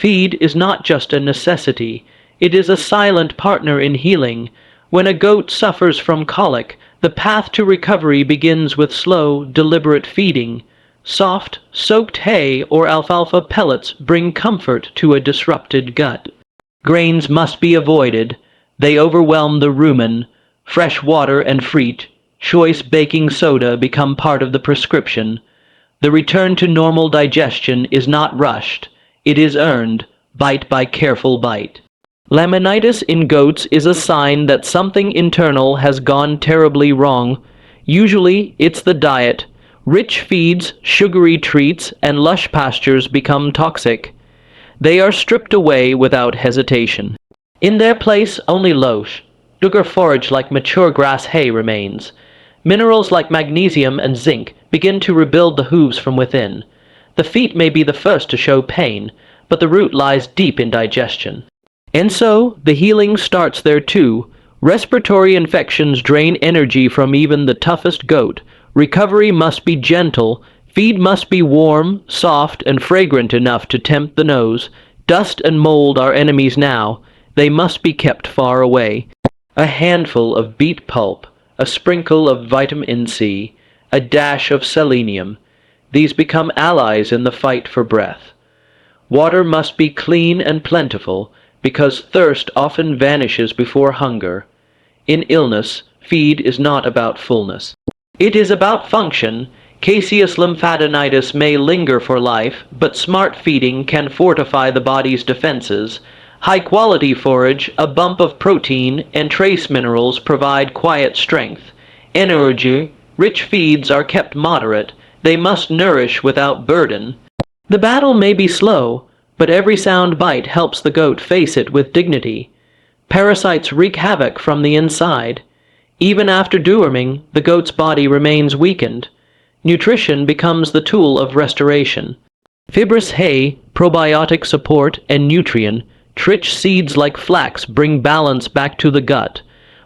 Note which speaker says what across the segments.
Speaker 1: Feed is not just a necessity, it is a silent partner in healing. When a goat suffers from colic, the path to recovery begins with slow, deliberate feeding. Soft, soaked hay or alfalfa pellets bring comfort to a disrupted gut. Grains must be avoided. They overwhelm the rumen. Fresh water and fruit, choice baking soda become part of the prescription. The return to normal digestion is not rushed. It is earned, bite by careful bite. Laminitis in goats is a sign that something internal has gone terribly wrong. Usually, it's the diet. Rich feeds, sugary treats, and lush pastures become toxic. They are stripped away without hesitation. In their place, only loess, sugar forage like mature grass hay remains. Minerals like magnesium and zinc begin to rebuild the hooves from within. The feet may be the first to show pain, but the root lies deep in digestion. And so, the healing starts there too. Respiratory infections drain energy from even the toughest goat. Recovery must be gentle. Feed must be warm, soft, and fragrant enough to tempt the nose. Dust and mold are enemies now. They must be kept far away. A handful of beet pulp, a sprinkle of vitamin C, a dash of selenium. These become allies in the fight for breath. Water must be clean and plentiful, because thirst often vanishes before hunger. In illness, feed is not about fullness. It is about function. Caseous lymphadenitis may linger for life, but smart feeding can fortify the body's defenses. High-quality forage, a bump of protein, and trace minerals provide quiet strength. Energy, rich feeds are kept moderate. They must nourish without burden. The battle may be slow, but every sound bite helps the goat face it with dignity. Parasites wreak havoc from the inside. Even after deworming, the goat's body remains weakened. Nutrition becomes the tool of restoration. Fibrous hay, probiotic support, and nutrient, rich seeds like flax bring balance back to the gut.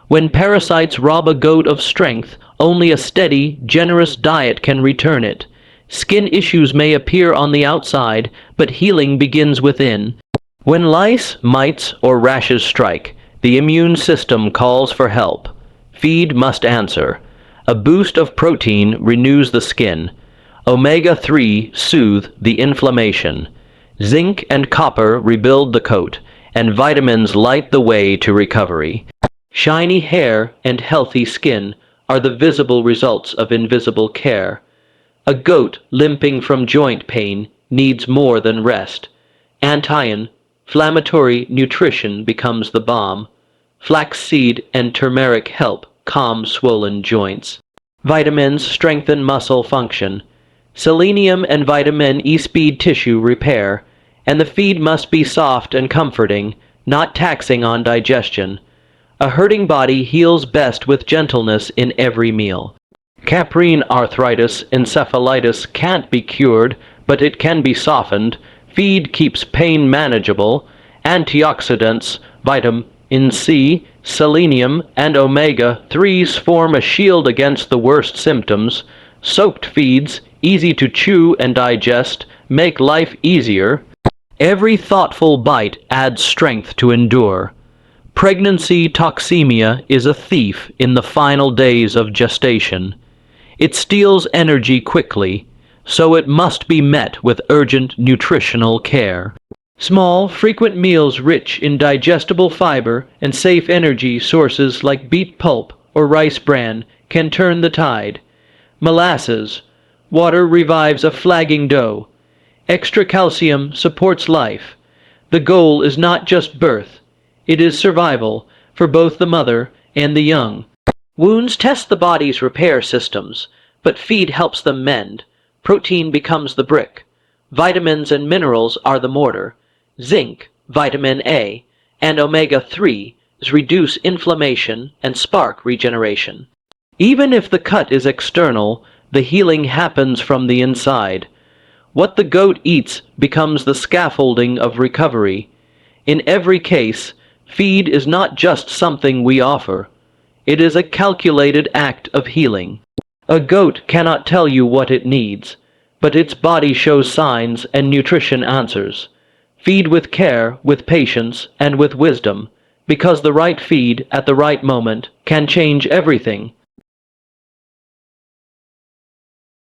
Speaker 1: When parasites rob a goat of strength, only a steady, generous diet can return it. Skin issues may appear on the outside, but healing begins within. When lice, mites, or rashes strike, the immune system calls for help. Feed must answer. A boost of protein renews the skin. Omega-3 soothe the inflammation. Zinc and copper rebuild the coat, and vitamins light the way to recovery. Shiny hair and healthy skin are the visible results of invisible care. A goat limping from joint pain needs more than rest. Anti-inflammatory nutrition becomes the balm. Flaxseed and turmeric help calm swollen joints. Vitamins strengthen muscle function. Selenium and vitamin E speed tissue repair, and the feed must be soft and comforting, not taxing on digestion. A hurting body heals best with gentleness in every meal. Caprine arthritis, encephalitis can't be cured, but it can be softened. Feed keeps pain manageable. Antioxidants, vitamin C, selenium, and omega-3s form a shield against the worst symptoms. Soaked feeds, easy to chew and digest, make life easier. Every thoughtful bite adds strength to endure. Pregnancy toxemia is a thief in the final days of gestation. It steals energy quickly, so it must be met with urgent nutritional care. Small, frequent meals rich in digestible fiber and safe energy sources like beet pulp or rice bran can turn the tide. Molasses, water revives a flagging dough. Extra calcium supports life. The goal is not just birth, it is survival for both the mother and the young. Wounds test the body's repair systems, but feed helps them mend. Protein becomes the brick. Vitamins and minerals are the mortar. Zinc, vitamin A, and omega-3 reduce inflammation and spark regeneration. Even if the cut is external, the healing happens from the inside. What the goat eats becomes the scaffolding of recovery. In every case, feed is not just something we offer. It is a calculated act of healing. A goat cannot tell you what it needs, but its body shows signs and nutrition answers. Feed with care, with patience, and with wisdom, because the right feed at the right moment can change everything.